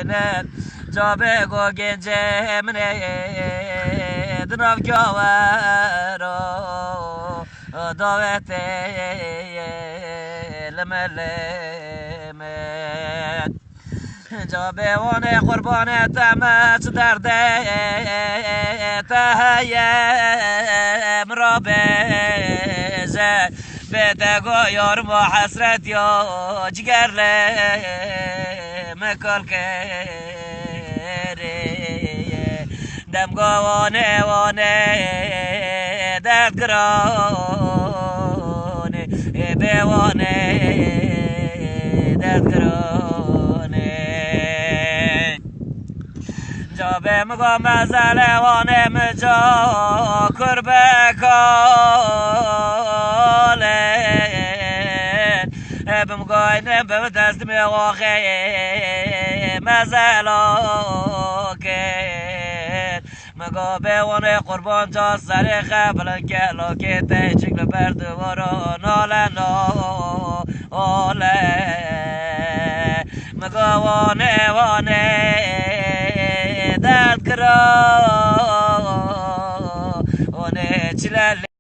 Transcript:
نه جابه گو گنجه منه دناف جوارو داوته لملمت جابه وانه قربانه تمت درده تهیه مرابزه بتگو یارم و حسرت یا جگر مکال کره دمگا وانه وانه درد گرانه بوانه درد گرانه جابه مگا مزله وانه مجا کربه کالن بمگای نبه دست میواخه مزلا کن مگا به وانه قربان جا سر خبلن که لاکه ته چکل بردوارا ناله ناله مگا وانه وانه درد کرا